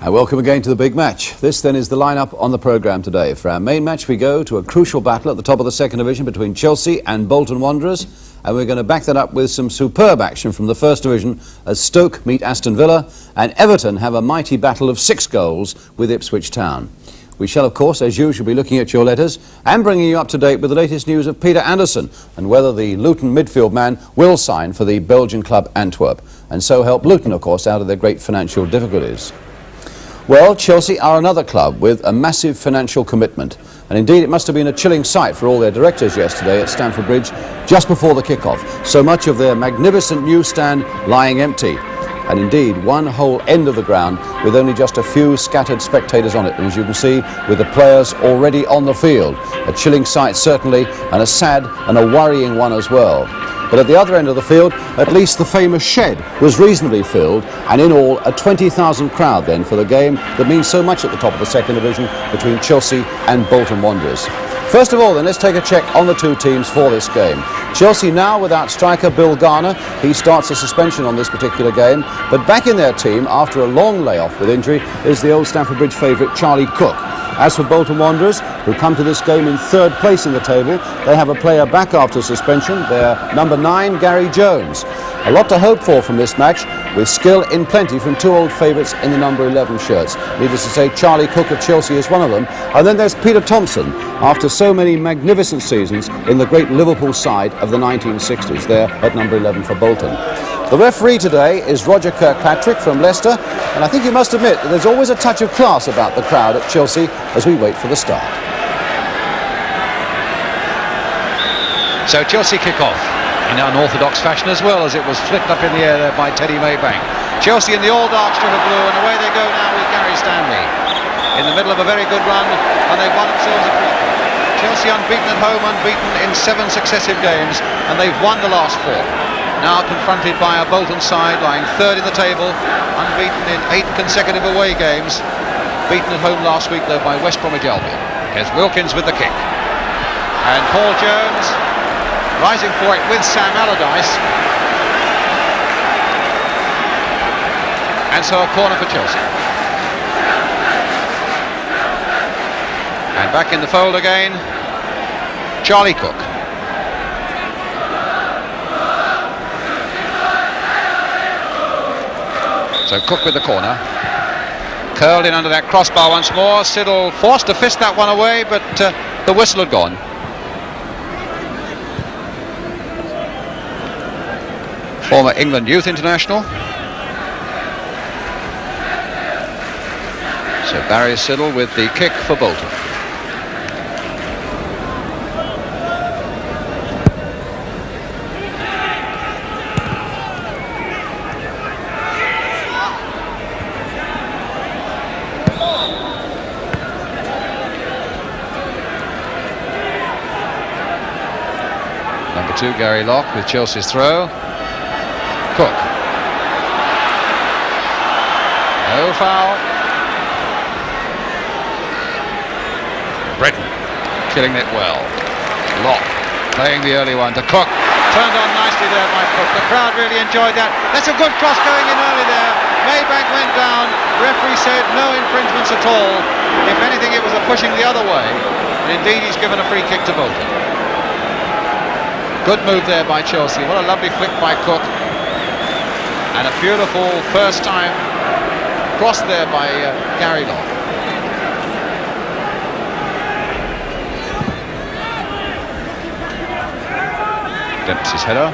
And welcome again to the big match. This then is the lineup on the programme today. For our main match we go to a crucial battle at the top of the second division between Chelsea and Bolton Wanderers, and we're going to back that up with some superb action from the first division as Stoke meet Aston Villa and Everton have a mighty battle of 6 goals with Ipswich Town. We shall of course as usual be looking at your letters and bringing you up to date with the latest news of Peter Anderson and whether the Luton midfield man will sign for the Belgian club Antwerp and so help Luton of course out of their great financial difficulties. Well, Chelsea are another club with a massive financial commitment, and indeed it must have been a chilling sight for all their directors yesterday at Stamford Bridge just before the kick-off. So much of their magnificent new stand lying empty, and indeed one whole end of the ground with only just a few scattered spectators on it, and as you can see with the players already on the field. A chilling sight certainly, and a sad and a worrying one as well. But at the other end of the field, at least the famous shed was reasonably filled, and in all a 20,000 crowd then for the game that means so much at the top of the second division between Chelsea and Bolton Wanderers. First of all then, let's take a check on the two teams for this game. Chelsea now without striker Bill Garner. He starts a suspension on this particular game, but back in their team after a long layoff with injury is the old Stamford Bridge favourite Charlie Cook. As for Bolton Wanderers, who come to this game in third place in the table, they have a player back after suspension, their number 9, Gary Jones. A lot to hope for from this match, with skill in plenty from two old favourites in the number 11 shirts. Needless to say, Charlie Cook of Chelsea is one of them. And then there's Peter Thompson, after so many magnificent seasons in the great Liverpool side of the 1960s, there at number 11 for Bolton. The referee today is Roger Kirkpatrick from Leicester, and I think you must admit that there's always a touch of class about the crowd at Chelsea as we wait for the start. So Chelsea kick off in unorthodox fashion as well, as it was flicked up in the air there by Teddy Maybank. Chelsea in the all dark strip of blue, and away they go now with Gary Stanley in the middle of a very good run, and they've won themselves a free kick. Chelsea unbeaten at home, unbeaten in 7 successive games, and they've won the last 4. Now confronted by a Bolton side lying third in the table, unbeaten in 8 consecutive away games, beaten at home last week though by West Bromwich Albion. Here's Wilkins with the kick, and Paul Jones rising for it with Sam Allardyce, and so a corner for Chelsea. And back in the fold again, Charlie Cook. So Cook with the corner, curled in under that crossbar once more. Siddle forced to fist that one away, but the whistle had gone. Former England youth international. So Barry Siddle with the kick for Bolton. Number 2, Gary Locke with Chelsea's throw. Cook. No foul. Britton killing it well. Locke playing the early one to Cook. Turned on nicely there by Cook. The crowd really enjoyed that. That's a good cross going in early there. Maybank went down. Referee said no infringements at all. If anything, it was a pushing the other way. And indeed, he's given a free kick to Bolton. Good move there by Chelsea. What a lovely flick by Cook. And a beautiful first time cross there by Gary Locke. Dempsey's header.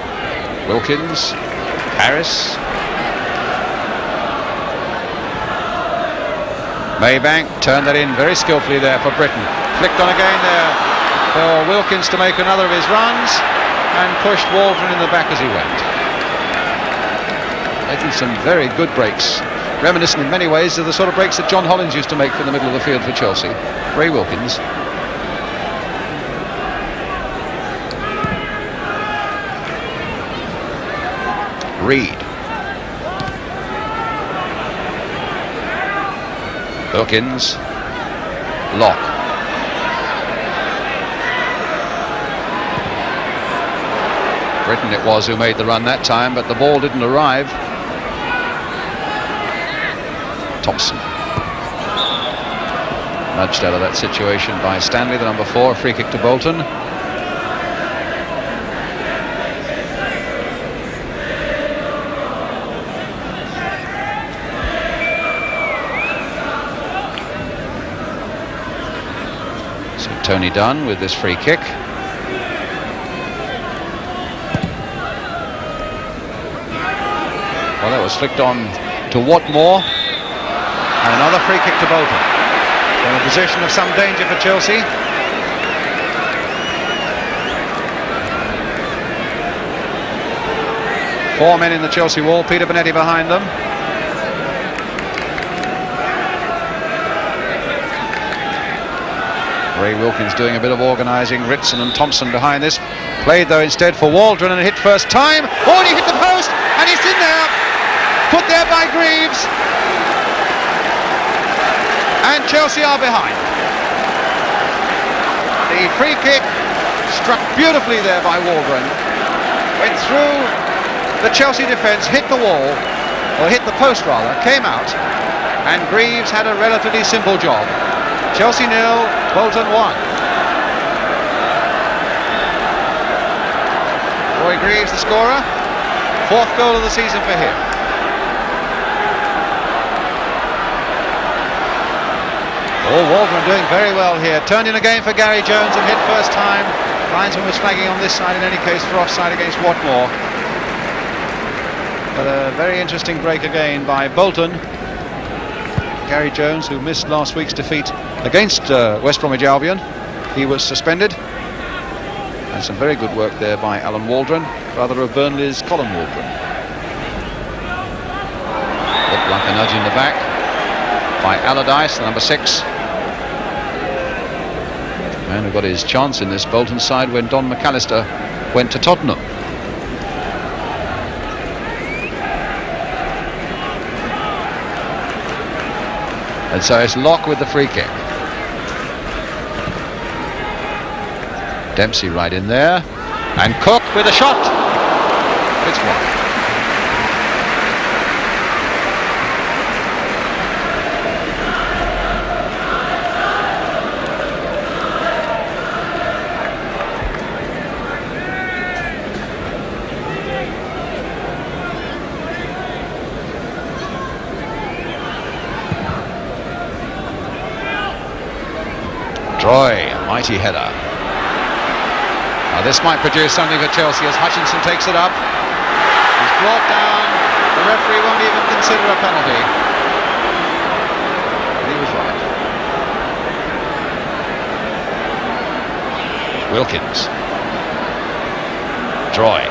Wilkins. Harris. Maybank turned that in very skillfully there for Britton. Flicked on again there for Wilkins to make another of his runs, and pushed Waldron in the back as he went. Making some very good breaks, reminiscent in many ways of the sort of breaks that John Hollins used to make from the middle of the field for Chelsea. Ray Wilkins. Reed. Wilkins. Locke. Britton it was who made the run that time, but the ball didn't arrive. Thompson. Nudged out of that situation by Stanley, the number 4, free kick to Bolton. So Tony Dunn with this free kick. Well, that was flicked on to Watmore, and another free kick to Bolton. In a position of some danger for Chelsea. 4 men in the Chelsea wall, Peter Bonetti behind them. Ray Wilkins doing a bit of organising, Ritson and Thompson behind this. Played though instead for Waldron, and hit first time. Oh, and he hit the post, and it's in there. Put there by Greaves. And Chelsea are behind. The free kick struck beautifully there by Waldron. Went through the Chelsea defence, hit the wall, or hit the post rather, came out, and Greaves had a relatively simple job. Chelsea 0, Bolton 1. Roy Greaves, the scorer. 4th goal of the season for him. Oh, Waldron doing very well here. Turned in again for Gary Jones and hit first time. Linesman was flagging on this side in any case for offside against Watmore. But a very interesting break again by Bolton. Gary Jones, who missed last week's defeat against West Bromwich Albion, he was suspended. And some very good work there by Alan Waldron, brother of Burnley's Colin Waldron. Looked like a nudge in the back by Allardyce, the number 6. Man who got his chance in this Bolton side when Don McAllister went to Tottenham. And so it's Locke with the free kick. Dempsey right in there, and Cook with a shot. It's wide. Troy, a mighty header. Now this might produce something for Chelsea as Hutchinson takes it up. He's brought down. The referee won't even consider a penalty. And he was right. Wilkins. Troy.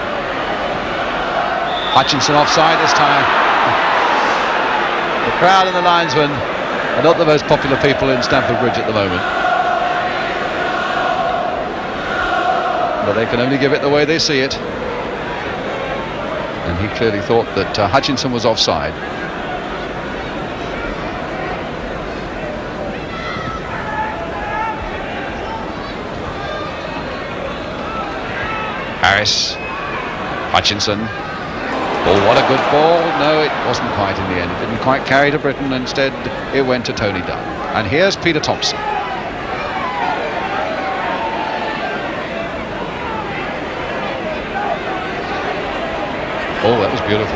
Hutchinson offside this time. The crowd and the linesmen are not the most popular people in Stamford Bridge at the moment. But they can only give it the way they see it. And he clearly thought that Hutchinson was offside. Harris, Hutchinson. Oh, what a good ball. No, it wasn't quite in the end. It didn't quite carry to Britain. Instead, it went to Tony Dunn. And here's Peter Thompson. Oh, that was beautiful.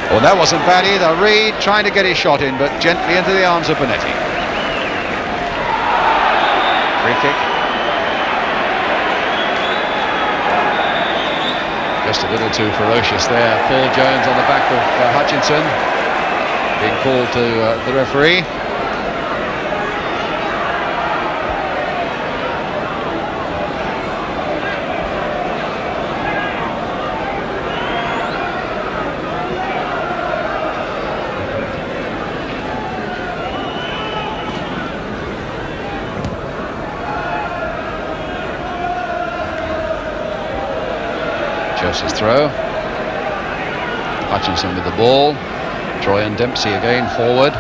Oh, that wasn't bad either. Reed trying to get his shot in, but gently into the arms of Bonetti. Free kick. Just a little too ferocious there. Paul Jones on the back of Hutchinson. Being called to the referee. Chelsea's throw. Hutchinson with the ball. Troy and Dempsey again forward.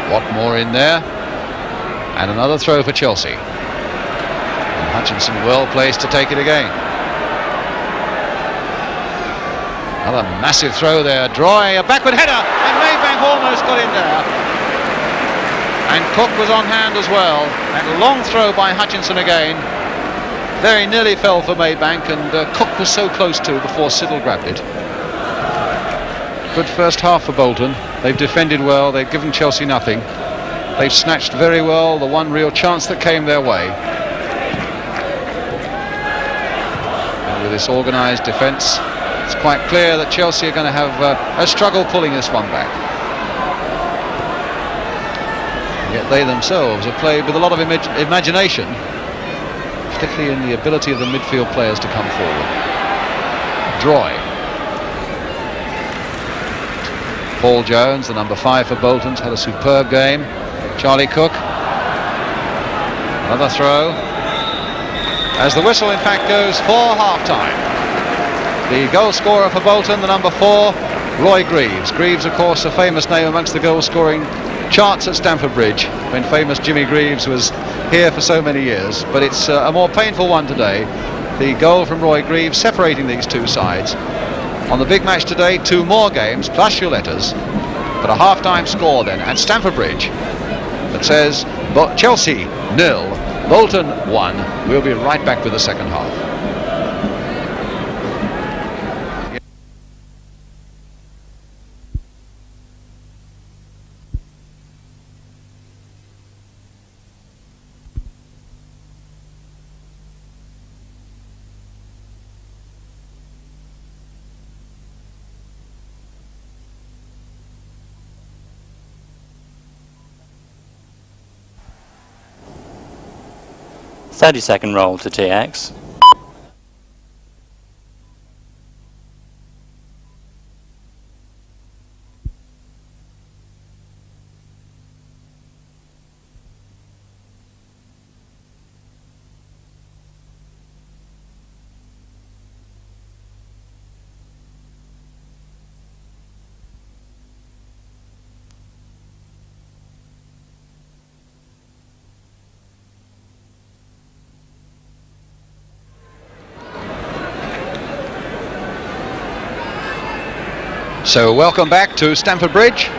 Watmore in there, and another throw for Chelsea. And Hutchinson well placed to take it again. Another massive throw there. Droy, a backward header, and Maybank almost got in there. And Cook was on hand as well. And a long throw by Hutchinson again. Very nearly fell for Maybank, and Cook was so close to before Siddle grabbed it. Good first half for Bolton. They've defended well, they've given Chelsea nothing. They've snatched very well the one real chance that came their way. And with this organised defence, it's quite clear that Chelsea are going to have a struggle pulling this one back. Yet they themselves have played with a lot of imagination, particularly in the ability of the midfield players to come forward. Droy. Paul Jones, the number 5 for Bolton's, had a superb game. Charlie Cook. Another throw. As the whistle in fact goes for half-time. The goal scorer for Bolton, the number 4, Roy Greaves. Greaves, of course, a famous name amongst the goal-scoring charts at Stamford Bridge, when famous Jimmy Greaves was here for so many years. But it's a more painful one today. The goal from Roy Greaves separating these two sides. On the big match today, 2 more games, plus your letters, but a half-time score then at Stamford Bridge that says Chelsea 0, Bolton 1. We'll be right back with the second half. Second roll to TX. So welcome back to Stamford Bridge.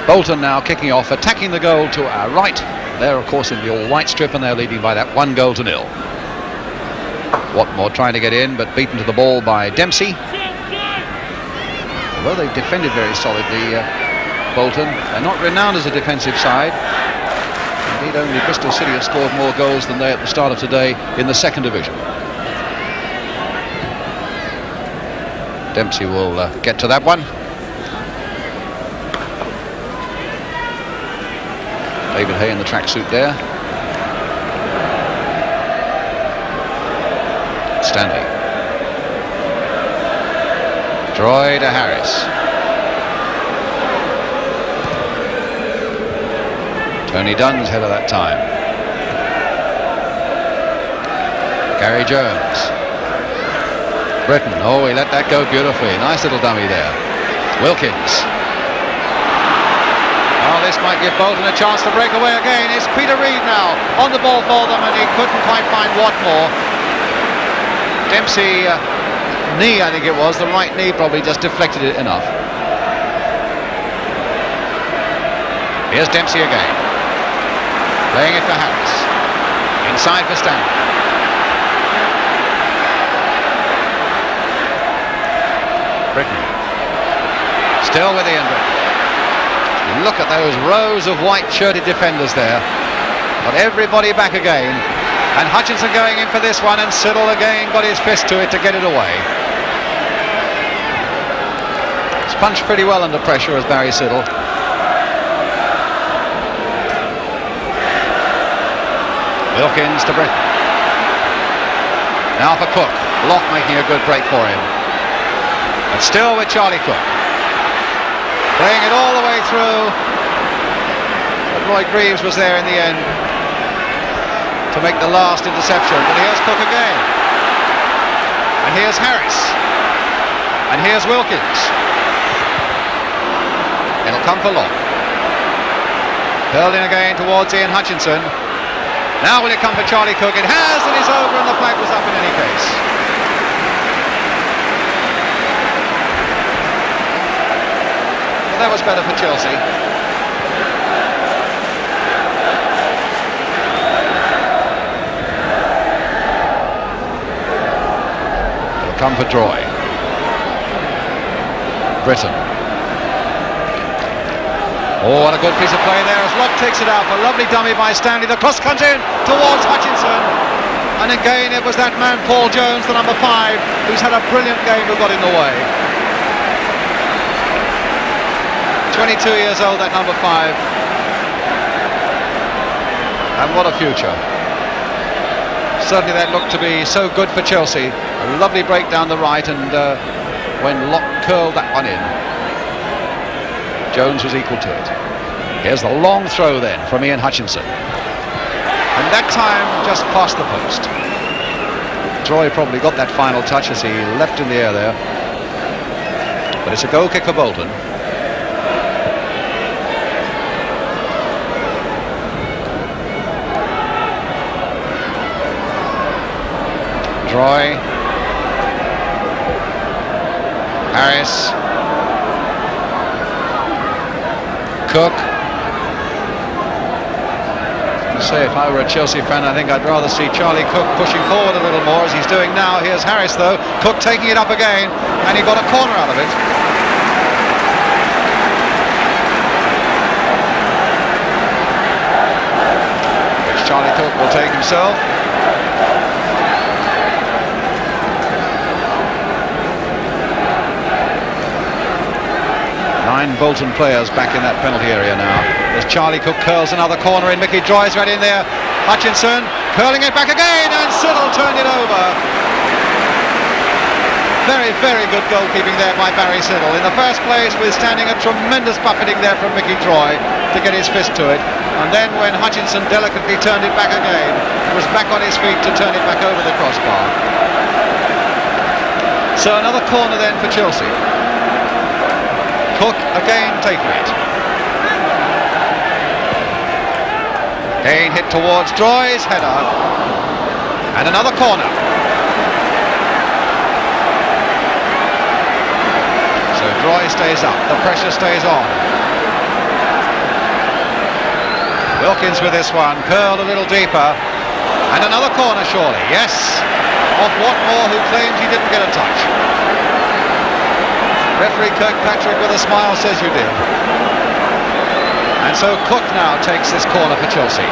Bolton now kicking off, attacking the goal to our right. They're of course in the all-white strip, and they're leading by that 1-0. Watmore trying to get in, but beaten to the ball by Dempsey. Although they've defended very solidly, Bolton, they're not renowned as a defensive side. Indeed, only Bristol City have scored more goals than they at the start of today in the second division. Dempsey will get to that one. David Hay in the tracksuit there. Stanley. Droy to Harris. Tony Dunn's head of that time. Gary Jones. Britton, oh, he let that go beautifully. Nice little dummy there. Wilkins. Oh, this might give Bolton a chance to break away again. It's Peter Reid now on the ball for them, and he couldn't quite find Watmore. Dempsey, knee I think it was, the right knee probably just deflected it enough. Here's Dempsey again. Playing it for Harris. Inside for Stanley. Britton. Still with Ian Britton. Look at those rows of white-shirted defenders there. Got everybody back again. And Hutchinson going in for this one, and Siddle again got his fist to it to get it away. It's punched pretty well under pressure as Barry Siddle. Wilkins to Britton. Now for Cook. Locke making a good break for him. And still with Charlie Cook. Playing it all the way through. But Roy Greaves was there in the end to make the last interception. But here's Cook again. And here's Harris. And here's Wilkins. It'll come for Locke. Curled in again towards Ian Hutchinson. Now will it come for Charlie Cook? It has, and it's over, and the flag was up in any case. Well, that was better for Chelsea. It'll come for Droy. Britton. Oh, what a good piece of play there as Locke takes it out. A lovely dummy by Stanley. The cross comes in towards Hutchinson. And again it was that man Paul Jones, the number 5, who's had a brilliant game, who got in the way. 22 years old, that number 5. And what a future. Certainly that looked to be so good for Chelsea. A lovely break down the right, and when Locke curled that one in, Jones was equal to it. Here's the long throw then from Ian Hutchinson. And that time just past the post. Droy probably got that final touch as he left in the air there. But it's a goal kick for Bolton. Droy. Harris. Cook. Say, if I were a Chelsea fan, I think I'd rather see Charlie Cook pushing forward a little more, as he's doing now. Here's Harris though. Cook taking it up again, and he got a corner out of it. Which Charlie Cook will take himself. Nine Bolton players back in that penalty area now. As Charlie Cook curls another corner in, Mickey Droy's right in there. Hutchinson curling it back again, and Siddle turned it over. Very, very good goalkeeping there by Barry Siddle. In the first place, withstanding a tremendous buffeting there from Mickey Droy to get his fist to it. And then when Hutchinson delicately turned it back again, he was back on his feet to turn it back over the crossbar. So another corner then for Chelsea. Cook again taking it. Again hit towards Droy's header. And another corner. So Droy stays up. The pressure stays on. Wilkins with this one. Curled a little deeper. And another corner surely. Yes. Off Watmore, who claims he didn't get a touch. Referee Kirkpatrick with a smile says you did. And so Cook now takes this corner for Chelsea.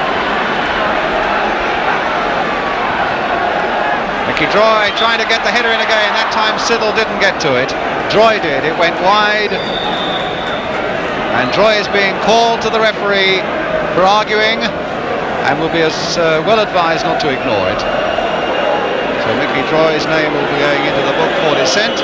Mickey Droy trying to get the header in again. That time Siddle didn't get to it. Droy did. It went wide. And Droy is being called to the referee for arguing, and will be as well advised not to ignore it. So Mickey Droy's name will be going into the book for dissent.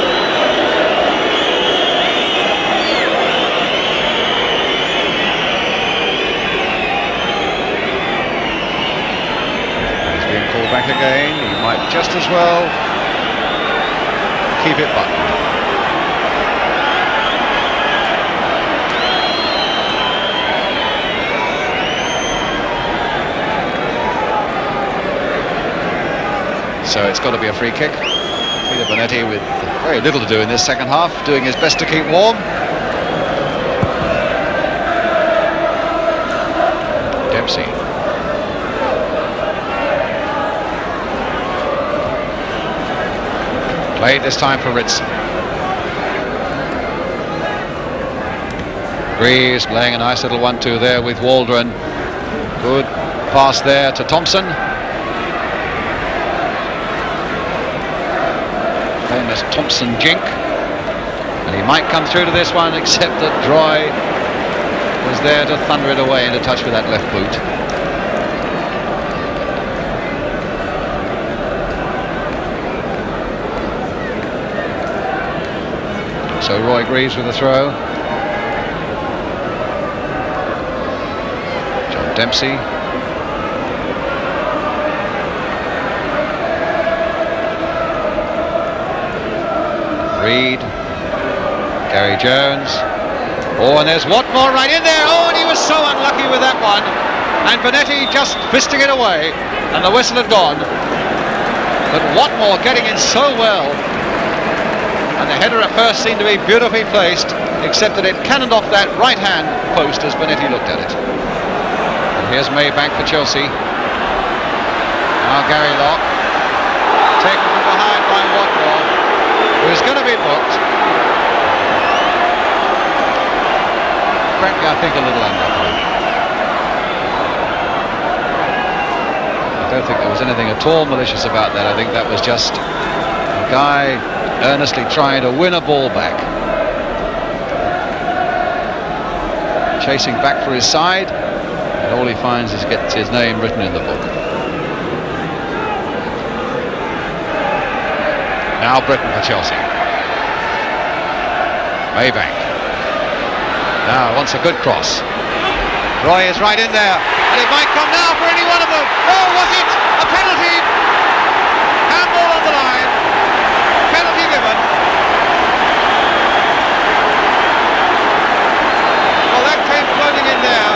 Back again, he might just as well keep it buttoned. So it's got to be a free kick. Peter Bonetti with very little to do in this second half, doing his best to keep warm. Dempsey. Played this time for Ritson. Greaves playing a nice little 1-2 there with Waldron. Good pass there to Thompson. Famous Thompson jink. And he might come through to this one, except that Droy was there to thunder it away into touch with that left boot. So Roy Greaves with the throw. John Dempsey. Reed. Gary Jones. Oh, and there's Watmore right in there. Oh, and he was so unlucky with that one. And Bonetti just fisting it away, and the whistle had gone. But Watmore getting in so well. And the header at first seemed to be beautifully placed, except that it cannoned off that right-hand post as Bonetti looked at it. And here's Maybank for Chelsea. Now Gary Locke, taken from behind by Watmore, who's going to be booked. Frankly, I think a little unlucky. I don't think there was anything at all malicious about that. I think that was just a guy earnestly trying to win a ball back. Chasing back for his side, and all he finds is gets his name written in the book. Now Britton for Chelsea. Maybank. Now wants a good cross. Roy is right in there, and it might come now for any one of them. Oh, was it a penalty? Handball on the line. Penalty given. Well, that came floating in there,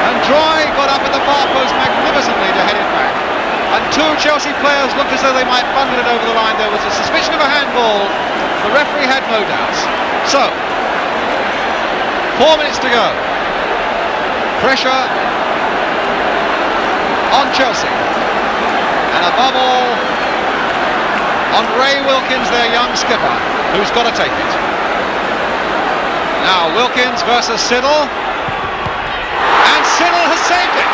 and Troy got up at the far post magnificently to head it back. And two Chelsea players looked as though they might bundle it over the line. There was a suspicion of a handball. The referee had no doubts. So, 4 minutes to go. Pressure on Chelsea, and above all on Ray Wilkins, their young skipper, who's got to take it. Now Wilkins versus Siddle, and Siddle has saved it.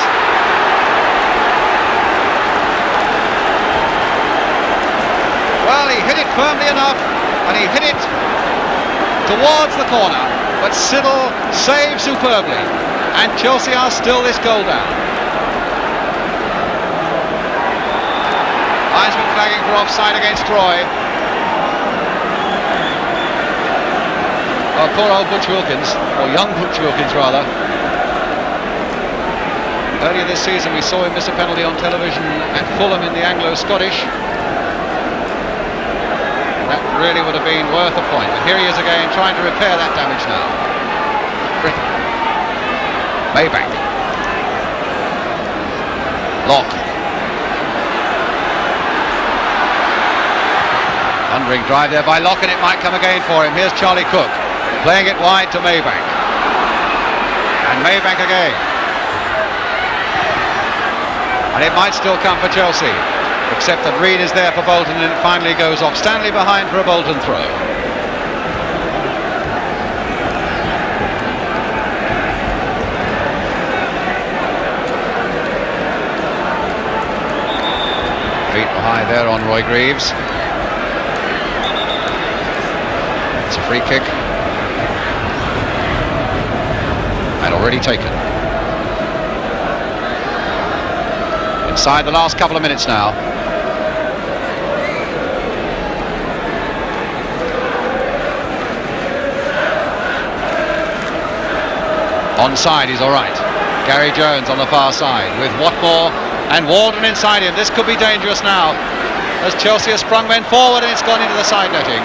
Well, he hit it firmly enough, and he hit it towards the corner, but Siddle saved superbly. And Chelsea are still this goal down. Linesman flagging for offside against Troy. Oh, poor old Butch Wilkins, or young Butch Wilkins rather. Earlier this season we saw him miss a penalty on television at Fulham in the Anglo-Scottish. That really would have been worth a point. But here he is again trying to repair that damage now. Britton. Maybank. Locke. Thundering drive there by Locke, and it might come again for him. Here's Charlie Cook playing it wide to Maybank. And Maybank again. And it might still come for Chelsea, except that Reid is there for Bolton, and it finally goes off. Stanley behind for a Bolton throw. Feet behind there on Roy Greaves. It's a free kick. And already taken. Inside the last couple of minutes now. Onside, he's all right. Gary Jones on the far side with Watmore and Waldron inside him. This could be dangerous now, as Chelsea has sprung men forward and it's gone into the side netting.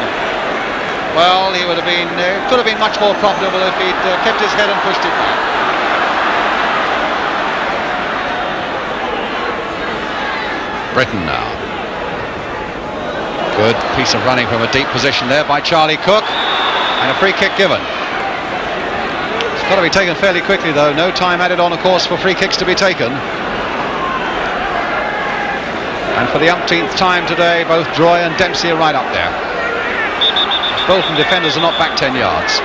Well, he would have been, could have been much more profitable if he'd kept his head and pushed it back. Britton now. Good piece of running from a deep position there by Charlie Cook, and a free kick given. It's got to be taken fairly quickly though. No time added on, of course, for free kicks to be taken. And for the umpteenth time today, both Droy and Dempsey are right up there. Bolton defenders are not back 10 yards.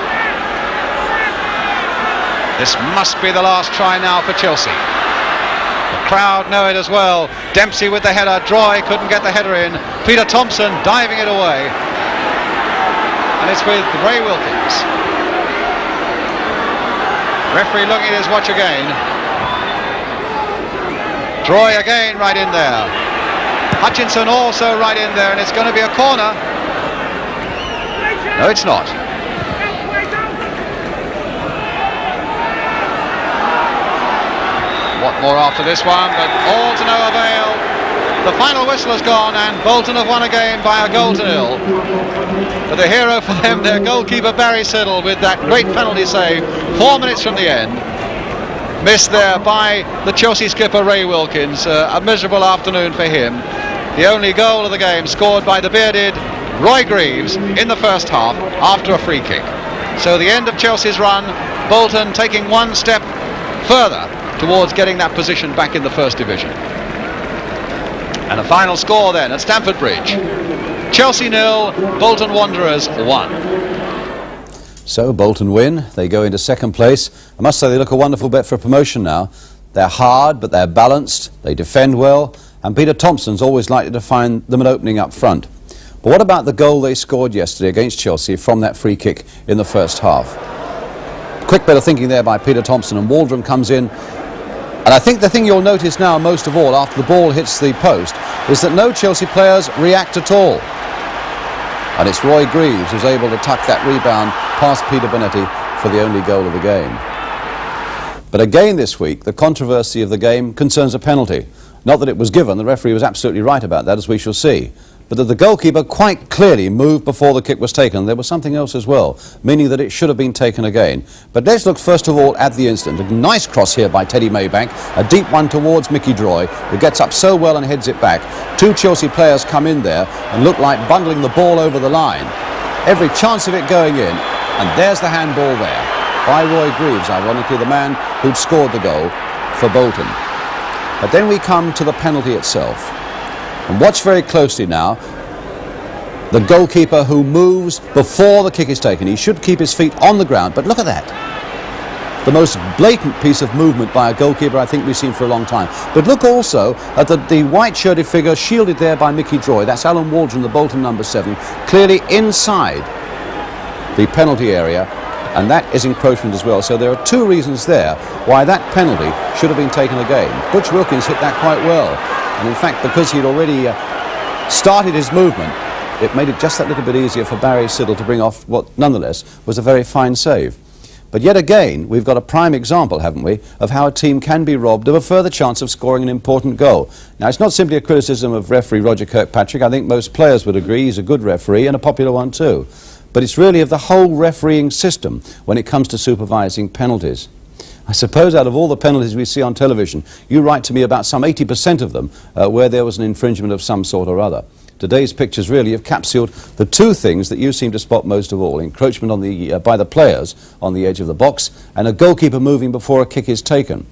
This must be the last try now for Chelsea. The crowd know it as well. Dempsey with the header. Droy couldn't get the header in. Peter Thompson diving it away. And it's with Ray Wilkins. Referee looking at his watch again. Droy again right in there. Hutchinson also right in there, and it's going to be a corner. No, it's not. What more after this one, but all to no avail. The final whistle has gone and Bolton have won a game by a goal to nil. But the hero for them, their goalkeeper Barry Siddle, with that great penalty save 4 minutes from the end. Missed there by the Chelsea skipper Ray Wilkins. A miserable afternoon for him. The only goal of the game scored by the bearded Roy Greaves in the first half after a free kick. So the end of Chelsea's run, Bolton taking one step further towards getting that position back in the First Division. And a final score then at Stamford Bridge. Chelsea 0, Bolton Wanderers 1. So Bolton win, they go into second place. I must say they look a wonderful bet for promotion now. They're hard, but they're balanced, they defend well, and Peter Thompson's always likely to find them an opening up front. But what about the goal they scored yesterday against Chelsea from that free kick in the first half? Quick bit of thinking there by Peter Thompson, and Waldron comes in. And I think the thing you'll notice now most of all after the ball hits the post is that no Chelsea players react at all. And it's Roy Greaves who's able to tuck that rebound past Peter Bonetti for the only goal of the game. But again this week, the controversy of the game concerns a penalty. Not that it was given, the referee was absolutely right about that, as we shall see. But that the goalkeeper quite clearly moved before the kick was taken. There was something else as well, meaning that it should have been taken again. But let's look first of all at the incident. A nice cross here by Teddy Maybank, a deep one towards Mickey Droy, who gets up so well and heads it back. Two Chelsea players come in there and look like bundling the ball over the line. Every chance of it going in, and there's the handball there by Roy Greaves, ironically the man who'd scored the goal for Bolton. But then we come to the penalty itself. And watch very closely now the goalkeeper who moves before the kick is taken. He should keep his feet on the ground, but look at that. The most blatant piece of movement by a goalkeeper I think we've seen for a long time. But look also at the white-shirted figure shielded there by Mickey Droy. That's Alan Waldron, the Bolton number 7, clearly inside the penalty area, and that is encroachment as well. So there are two reasons there why that penalty should have been taken again. Butch Wilkins hit that quite well. And in fact, because he'd already started his movement, it made it just that little bit easier for Barry Siddle to bring off what nonetheless was a very fine save. But yet again, we've got a prime example, haven't we, of how a team can be robbed of a further chance of scoring an important goal. Now, it's not simply a criticism of referee Roger Kirkpatrick. I think most players would agree he's a good referee and a popular one too. But it's really of the whole refereeing system when it comes to supervising penalties. I suppose out of all the penalties we see on television, you write to me about some 80% of them where there was an infringement of some sort or other. Today's pictures really have capsuled the two things that you seem to spot most of all: encroachment on by the players on the edge of the box, and a goalkeeper moving before a kick is taken.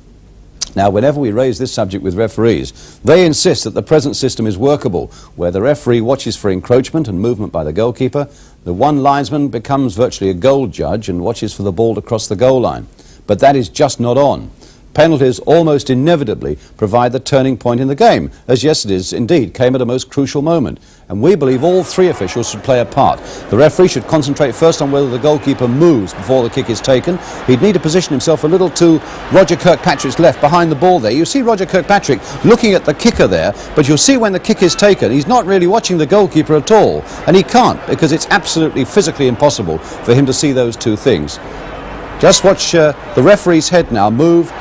Now, whenever we raise this subject with referees, they insist that the present system is workable, where the referee watches for encroachment and movement by the goalkeeper, the one linesman becomes virtually a goal judge and watches for the ball to cross the goal line. But that is just not on. Penalties almost inevitably provide the turning point in the game, as yesterday's indeed came at a most crucial moment. And we believe all three officials should play a part. The referee should concentrate first on whether the goalkeeper moves before the kick is taken. He'd need to position himself a little to Roger Kirkpatrick's left behind the ball there. You see Roger Kirkpatrick looking at the kicker there, but you'll see when the kick is taken, he's not really watching the goalkeeper at all. And he can't, because it's absolutely physically impossible for him to see those two things. Just watch the referee's head now move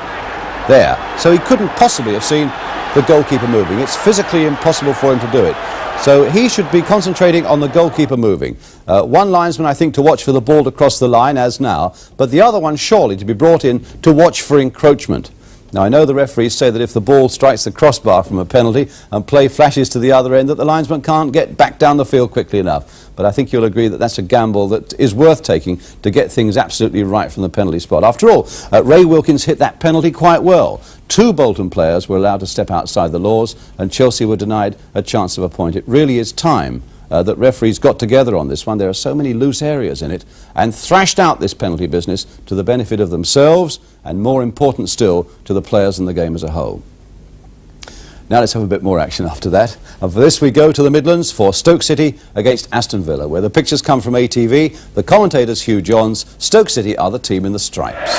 there. So he couldn't possibly have seen the goalkeeper moving. It's physically impossible for him to do it. So he should be concentrating on the goalkeeper moving. One linesman, I think, to watch for the ball to cross the line, as now, but the other one surely to be brought in to watch for encroachment. Now, I know the referees say that if the ball strikes the crossbar from a penalty and play flashes to the other end, that the linesman can't get back down the field quickly enough. But I think you'll agree that that's a gamble that is worth taking to get things absolutely right from the penalty spot. After all, Ray Wilkins hit that penalty quite well. Two Bolton players were allowed to step outside the laws, and Chelsea were denied a chance of a point. It really is time that referees got together on this one. There are so many loose areas in it, and thrashed out this penalty business to the benefit of themselves, and more important still, to the players in the game as a whole. Now let's have a bit more action after that. And for this we go to the Midlands for Stoke City against Aston Villa, where the pictures come from ATV, the commentators Hugh Johns. Stoke City are the team in the stripes.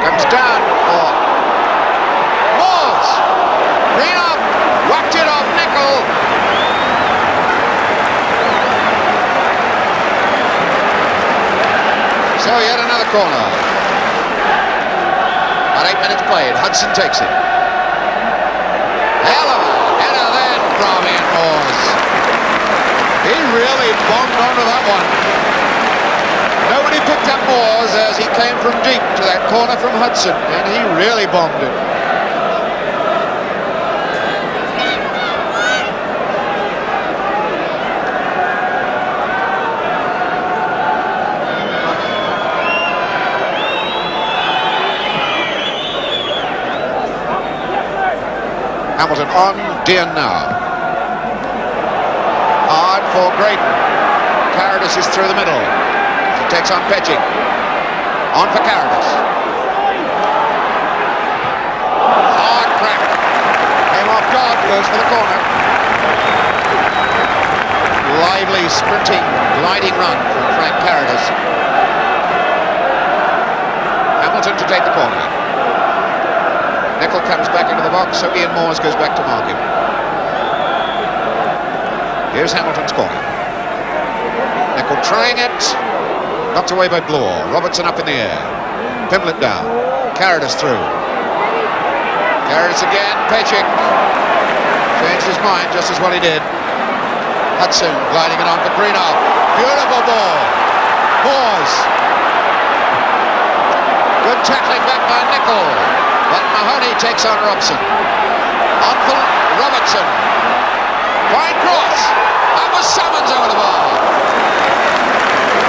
Comes down for Moores. Green up, whacked it off Nicol. So yet corner. About 8 minutes played. Hudson takes it. Hell of a header then from Ian Moores. He really bombed onto that one. Nobody picked up Moores as he came from deep to that corner from Hudson, and he really bombed it. Hamilton on, Dean now. Hard for Graydon. Carradus is through the middle. He takes on Petching. On for Carradus. Hard crack. Came off guard, goes for the corner. Lively, sprinting, gliding run from Frank Carradus. Hamilton to take the corner. Nicol comes back into the box, so Ian Moores goes back to mark him. Here's Hamilton's corner. Nicol trying it. Knocked away by Bloor. Robertson up in the air. Pimblett down. Carradus through. Carradus again. Petching. Changed his mind just as well he did. Hudson gliding it on for Greenough. Beautiful ball. Moores. Good tackling back by Nicol. But Mahoney takes on Robson. On for Robertson. Fine cross. That was Summons over the bar.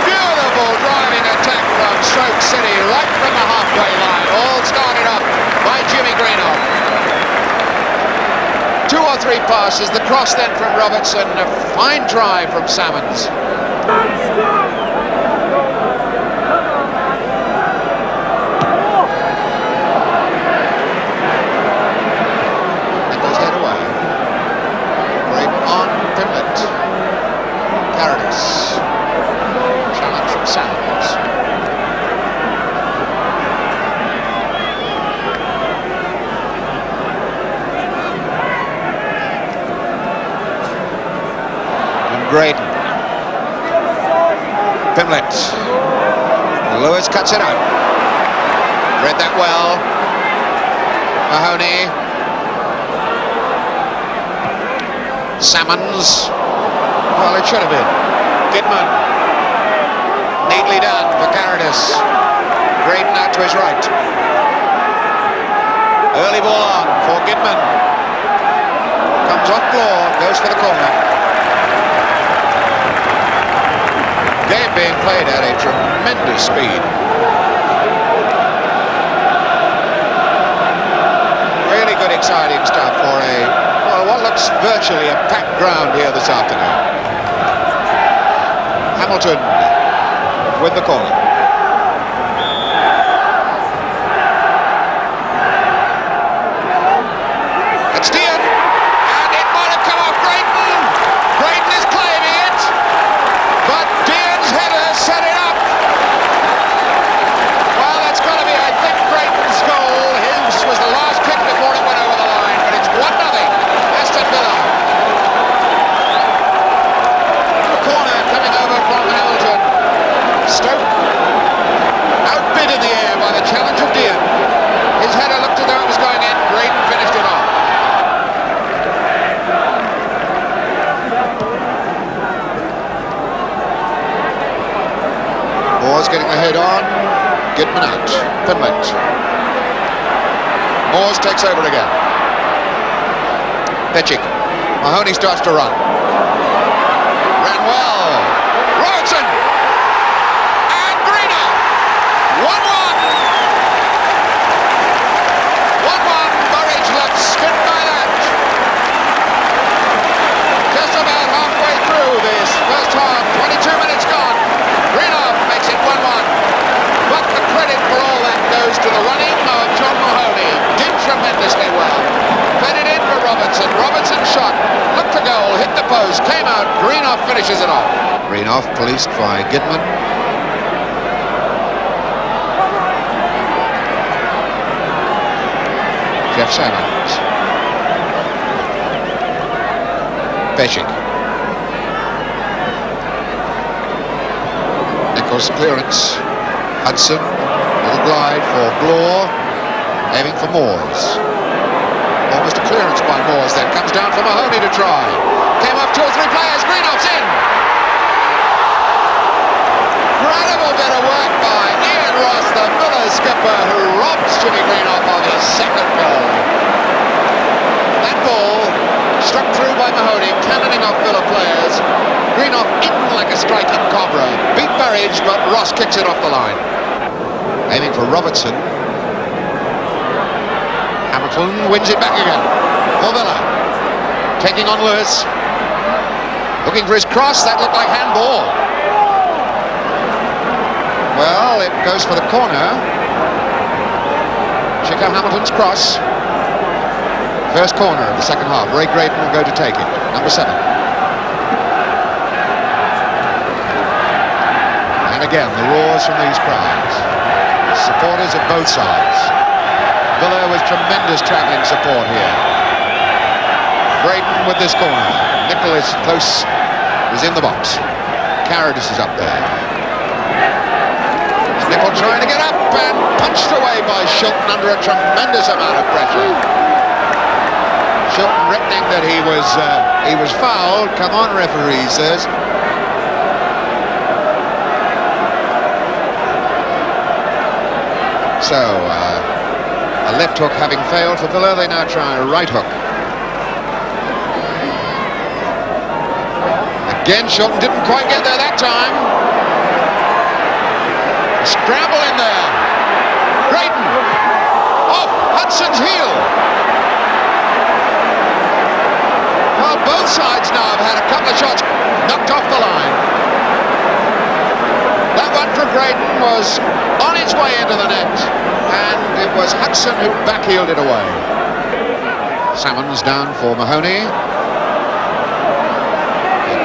Beautiful driving attack from Stoke City, right from the halfway line. All started up by Jimmy Greenough. 2 or 3 passes. The cross then from Robertson. A fine try from Summons. Challenge from Summons. And Graydon. Pimblett. Lewis cuts it out. Read that well. Mahoney. Summons. Well, it should have been. Gidman. Neatly done for Carradus. Graydon out to his right. Early ball on for Gidman. Comes off Bloor, goes for the corner. Game being played at a tremendous speed. Really good, exciting stuff for what looks virtually a packed ground here this afternoon. Hamilton with the corner. It's Dean, and it might have come off Graydon. Graydon is claiming it, but Dean's header set it up. Well, that's got to be, I think, Graydon's goal. His was the last kick before it went over the line, but it's 1-0, Aston Villa. Corner coming over from Hamilton. Stoke outbid in the air by the challenge of Dean. His header looked as though it was going in. Graydon finished it off. Moores getting the head on. Gidman out. Pimblett. Moores takes over again. Petching. Mahoney starts to run. Ran well. Robertson. And Greenough. 1-1. 1-1. Burridge left spin by that. Just about halfway through this first half. 22 minutes gone. Greenough makes it 1-1. But the credit for all that goes to the running of John Mahoney. Did tremendously well. Fed it in for Robertson. Robertson shot. Looked to goal. Hit the post. Came out. Greenough finishes it off. Greenough policed by Gidman. Jeff Salmons. Petching. Nicol's clearance. Hudson, little glide for Blore, aiming for Moores. Almost a clearance by Moores, then comes down for Mahoney to try. Came off 2 or 3 players, Greenoff's in! Incredible bit of work by Ian Ross, the Villa skipper, who robs Jimmy Greenoff of his second goal. That ball struck through by Mahoney, cannoning off Villa players. Greenoff in like a striking cobra. Beat Burridge, but Ross kicks it off the line. Aiming for Robertson. Hamilton wins it back again for Villa. Taking on Lewis. Looking for his cross. That looked like handball. Well, it goes for the corner. Check out Hamilton's cross. First corner of the second half. Ray Graydon will go to take it. Number 7. And again, the roars from these crowds. Supporters of both sides. Villa with tremendous travelling support here. Graydon with this corner. Nicol is close, is in the box. Carradis is up there. Nicol trying to get up and punched away by Shilton under a tremendous amount of pressure. Shilton reckoning that he was fouled. Come on, referee, says. So, a left hook having failed for Villa, they now try a right hook. Again, Shilton didn't quite get there that time. A scramble in there. Graydon off Hudson's heel. Well, both sides now have had a couple of shots knocked off the line. That one for Graydon was on its way into the net, and it was Hudson who backheeled it away. Salmons down for Mahoney.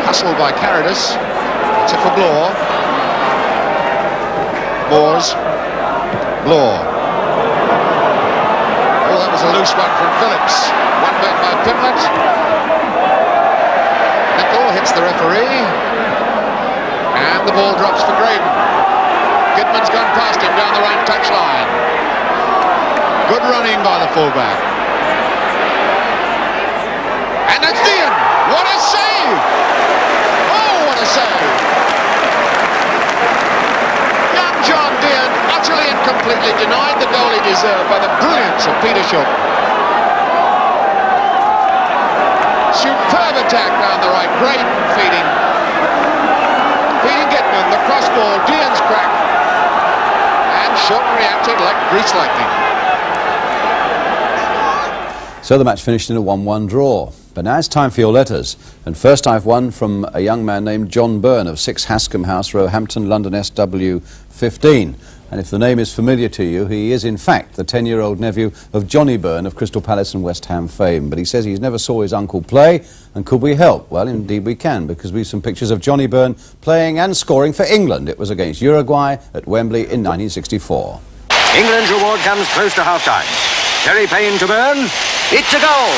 Hustled by Carradis. It's it for Blore. Moores. Blore. Oh, that was a loose one from Phillips. One back by Pimlett. Nicol hits the referee. And the ball drops for Graydon. Goodman's gone past him down the right touchline. Good running by the fullback. And that's Dean. What a save! Oh, what a save! Young John Dean utterly and completely denied the goal he deserved by the brilliance of Peter Shilton. Superb attack down the right. Graydon feeding Goodman, the cross ball, Dean's crack. And Shilton reacted like grease lightning. So the match finished in a 1-1 draw. But now it's time for your letters. And first I've one from a young man named John Byrne of 6 Hascombe House, Roehampton, London SW 15. And if the name is familiar to you, he is in fact the 10-year-old nephew of Johnny Byrne of Crystal Palace and West Ham fame. But he says he's never saw his uncle play, and could we help? Well, indeed we can, because we've some pictures of Johnny Byrne playing and scoring for England. It was against Uruguay at Wembley in 1964. England's reward comes close to half-time. Terry Payne to Byrne. It's a goal!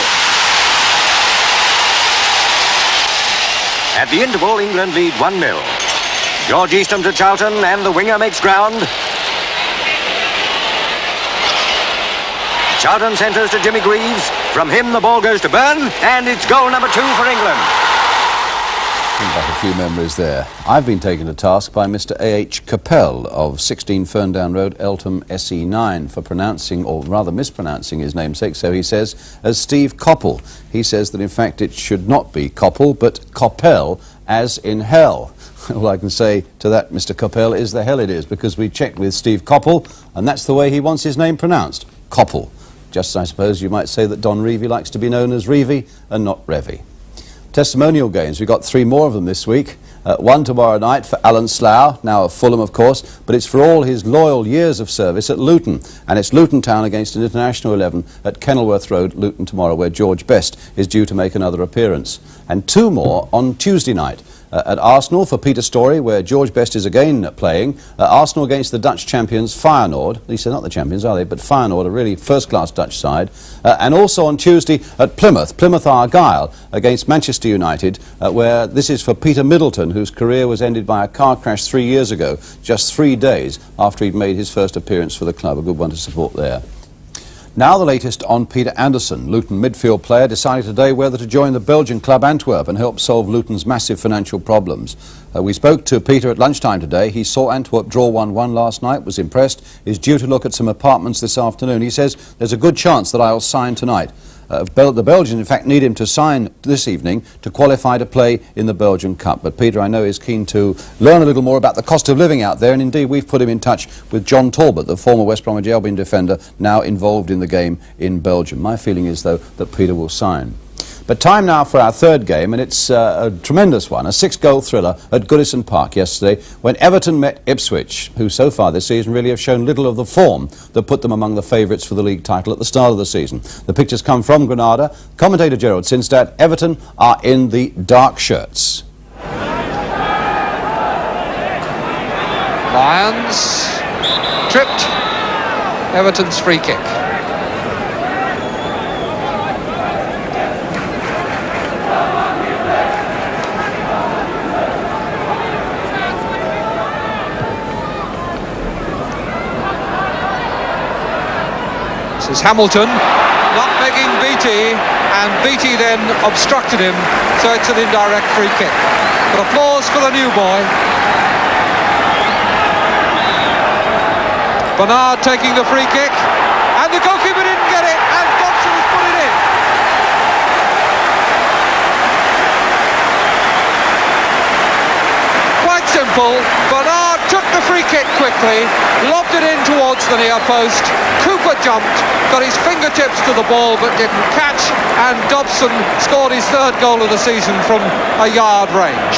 At the interval, England lead 1-0. George Eastham to Charlton, and the winger makes ground. Charlton centres to Jimmy Greaves. From him, the ball goes to Byrne, and it's goal number 2 for England. Back a few memories there. I've been taken to task by Mr. A.H. Capel of 16 Ferndown Road, Eltham, SE9, for pronouncing, or rather mispronouncing his namesake, so he says, as Steve Coppell. He says that in fact it should not be Coppell, but Coppell, as in hell. All I can say to that, Mr. Coppell, is the hell it is, because we checked with Steve Coppell, and that's the way he wants his name pronounced, Coppell. Just, I suppose, you might say that Don Revie likes to be known as Revie and not Revie. Testimonial games, we've got 3 more of them this week. One tomorrow night for Alan Slough, now of Fulham of course, but it's for all his loyal years of service at Luton. And it's Luton Town against an international 11 at Kenilworth Road, Luton tomorrow, where George Best is due to make another appearance. And 2 more on Tuesday night. at Arsenal for Peter Storey, where George Best is again playing. Arsenal against the Dutch champions Feyenoord. At least they're not the champions, are they? But Feyenoord, a really first-class Dutch side. And also on Tuesday at Plymouth Argyle against Manchester United, where this is for Peter Middleton, whose career was ended by a car crash 3 years ago, just 3 days after he'd made his first appearance for the club. A good one to support there. Now the latest on Peter Anderson. Luton midfield player decided today whether to join the Belgian club Antwerp and help solve Luton's massive financial problems. We spoke to Peter at lunchtime today. He saw Antwerp draw 1-1 last night, was impressed, is due to look at some apartments this afternoon. He says there's a good chance that I'll sign tonight. The Belgians, in fact, need him to sign this evening to qualify to play in the Belgian Cup. But Peter, I know, is keen to learn a little more about the cost of living out there, and indeed we've put him in touch with John Talbot, the former West Bromwich Albion defender, now involved in the game in Belgium. My feeling is, though, that Peter will sign. But time now for our third game, and it's a tremendous one, a 6-goal thriller at Goodison Park yesterday when Everton met Ipswich, who so far this season really have shown little of the form that put them among the favourites for the league title at the start of the season. The pictures come from Granada. Commentator Gerald Sinstadt. Everton are in the dark shirts. Lions tripped. Everton's free kick. This is Hamilton not begging Beattie, and Beattie then obstructed him, so it's an indirect free kick. But applause for the new boy. Bernard taking the free kick, and the goalkeeper didn't get it, and Dobson has put it in. Quite simple. Bernard took the free kick quickly, lobbed it in towards the near post. Cooper jumped, got his fingertips to the ball but didn't catch, and Dobson scored his third goal of the season from a yard range.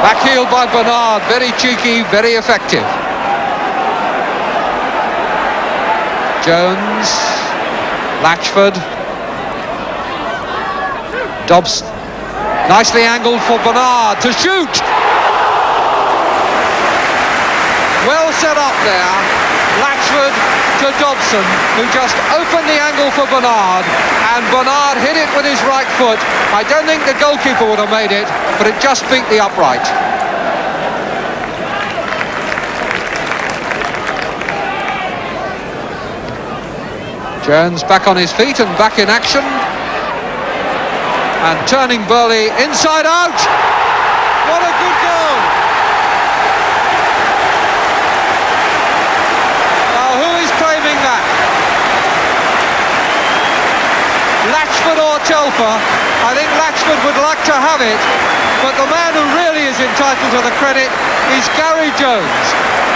Backheeled by Bernard, very cheeky, very effective. Jones, Latchford, Dobson, nicely angled for Bernard to shoot. Well set up there, Latchford to Dobson, who just opened the angle for Bernard, and Bernard hit it with his right foot. I don't think the goalkeeper would have made it, but it just beat the upright. Jones back on his feet and back in action. And turning Burley inside out. What a good goal. Now who is claiming that? Latchford or Telfer? I think Latchford would like to have it, but the man who really is entitled to the credit is Gary Jones.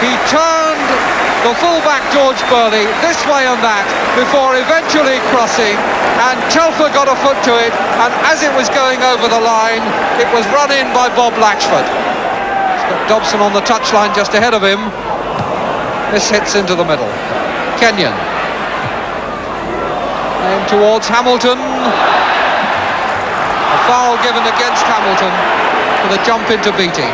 He turned the fullback George Burley this way and that before eventually crossing, and Telfer got a foot to it, and as it was going over the line, it was run in by Bob Latchford. He's got Dobson on the touchline just ahead of him. This hits into the middle. Kenyon. And towards Hamilton. A foul given against Hamilton with a jump into Beattie.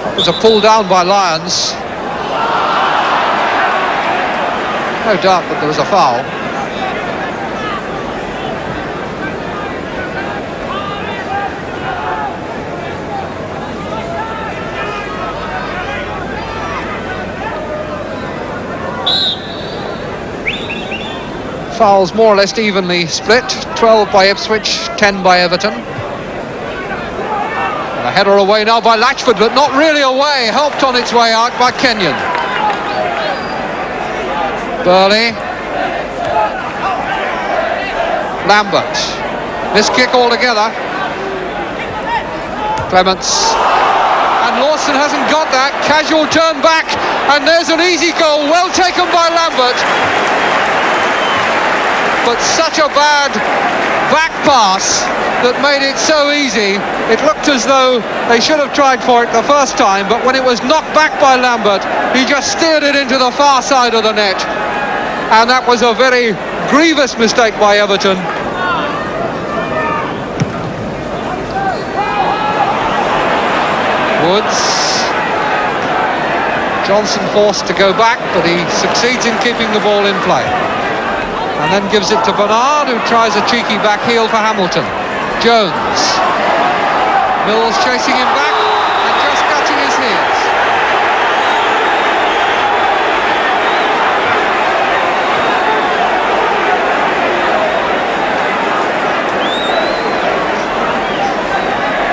It was a pull down by Lyons. No doubt that there was a foul. Fouls more or less evenly split. 12 by Ipswich, 10 by Everton. A header away now by Latchford, but not really away, helped on its way out by Kenyon. Burley. Lambert. This kick altogether. Clements. And Lawson hasn't got that. Casual turn back, and there's an easy goal, well taken by Lambert. but such a bad back pass that made it so easy. It looked as though they should have tried for it the first time, but when it was knocked back by Lambert, he just steered it into the far side of the net, and that was a very grievous mistake by Everton. Woods. Johnson forced to go back, but he succeeds in keeping the ball in play. And then gives it to Bernard, who tries a cheeky back heel for Hamilton. Jones. Mills chasing him back and just catching his heels.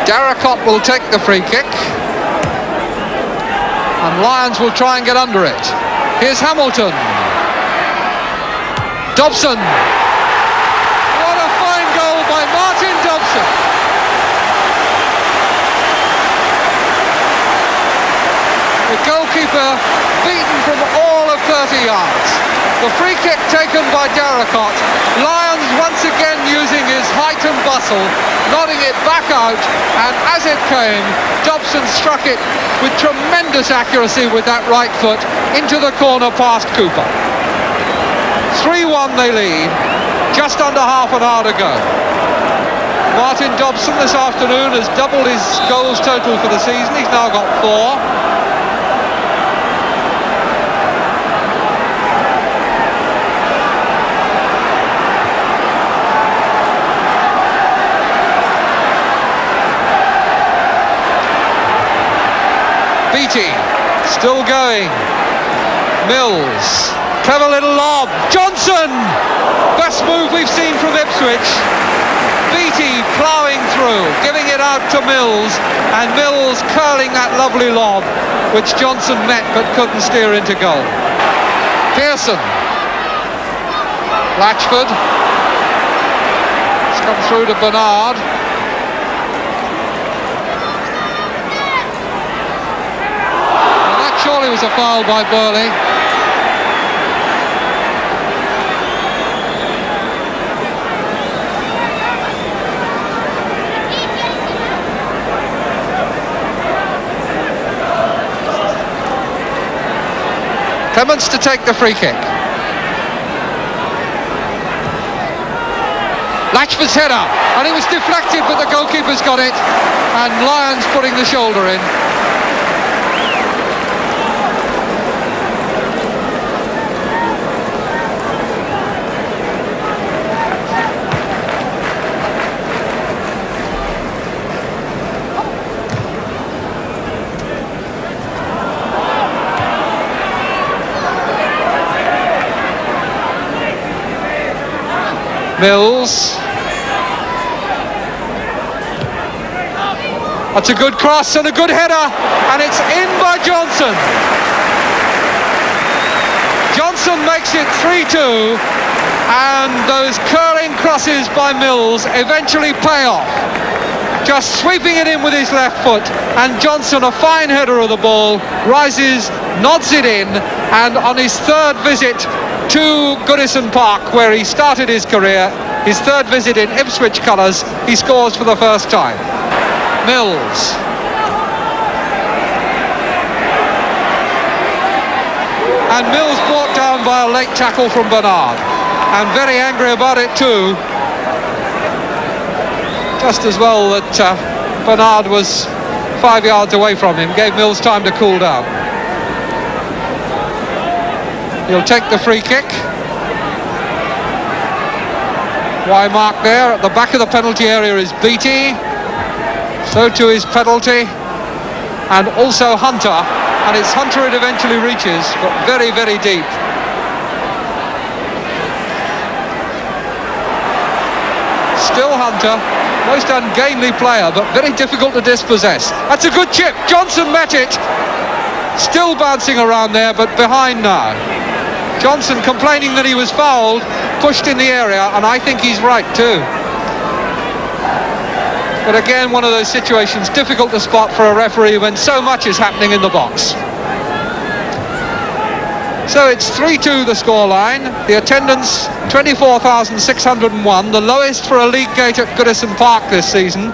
Darracott will take the free kick. And Lions will try and get under it. Here's Hamilton. Dobson. What a fine goal by Martin Dobson. The goalkeeper beaten from all of 30 yards. The free kick taken by Darracott. Lyons once again using his height and bustle, nodding it back out, and as it came, Dobson struck it with tremendous accuracy with that right foot into the corner past Cooper. 3-1 they lead, just under half an hour to go. Martin Dobson this afternoon has doubled his goals total for the season. He's now got 4. Beattie, still going. Mills, clever little lob. Johnson! Best move we've seen from Ipswich. Beattie ploughing through, giving it out to Mills, and Mills curling that lovely lob, which Johnson met but couldn't steer into goal. Pearson. Latchford. It's come through to Bernard. Surely was a foul by Burley. Clements to take the free kick. Latchford's header, and it was deflected, but the goalkeeper's got it, and Lyons putting the shoulder in. Mills. That's a good cross and a good header, and it's in by Johnson. Johnson makes it 3-2, and those curling crosses by Mills eventually pay off. Just sweeping it in with his left foot, and Johnson, a fine header of the ball, rises, nods it in, and on his third visit to Goodison Park, where he started his career, his third visit in Ipswich colours, he scores for the first time. Mills. And Mills brought down by a late tackle from Bernard, and very angry about it too. Just as well that Bernard was 5 yards away from him, gave Mills time to cool down. He'll take the free kick. Wide mark there. At the back of the penalty area is Beattie. So too is Penalty. And also Hunter. And it's Hunter it eventually reaches, but very, very deep. Still Hunter. Most ungainly player, but very difficult to dispossess. That's a good chip. Johnson met it. Still bouncing around there, but behind now. Johnson complaining that he was fouled, pushed in the area, and I think he's right too. But again, one of those situations difficult to spot for a referee when so much is happening in the box. So it's 3-2 the scoreline. The attendance 24,601, the lowest for a league gate at Goodison Park this season.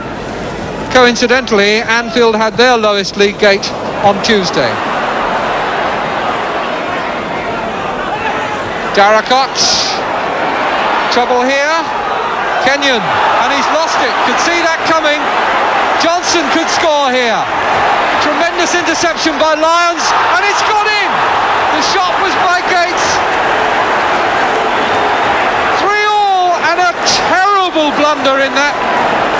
Coincidentally, Anfield had their lowest league gate on Tuesday. Darracott, trouble here. Kenyon, and he's lost it. Could see that coming. Johnson could score here. Tremendous interception by Lyons, and it's gone in. The shot was by Gates. 3-3, and a terrible blunder in that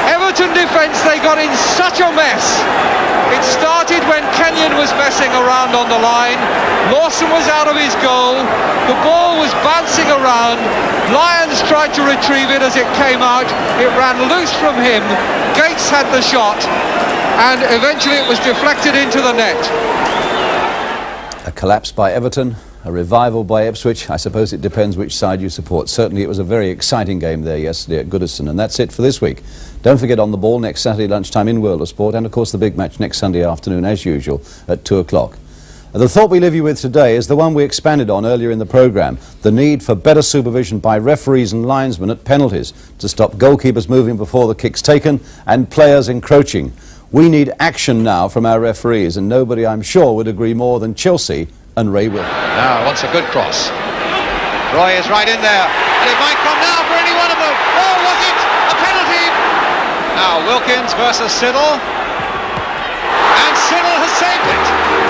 Everton defence. They got in such a mess. It started when Kenyon was messing around on the line. Lawson was out of his goal. The ball was bouncing around. Lyons tried to retrieve it as it came out. It ran loose from him. Gates had the shot, and eventually it was deflected into the net. A collapse by Everton, a revival by Ipswich. I suppose it depends which side you support. Certainly it was a very exciting game there yesterday at Goodison, and that's it for this week. Don't forget On the Ball next Saturday lunchtime in World of Sport, and of course the big match next Sunday afternoon as usual at 2 o'clock. The thought we leave you with today is the one we expanded on earlier in the programme, the need for better supervision by referees and linesmen at penalties to stop goalkeepers moving before the kick's taken and players encroaching. We need action now from our referees, and nobody, I'm sure, would agree more than Chelsea and Ray Wilkins. Now, wants a good cross. Roy is right in there, and it might come now for any one of them. Oh, was it a penalty? Now, Wilkins versus Siddle, and Siddle has saved it.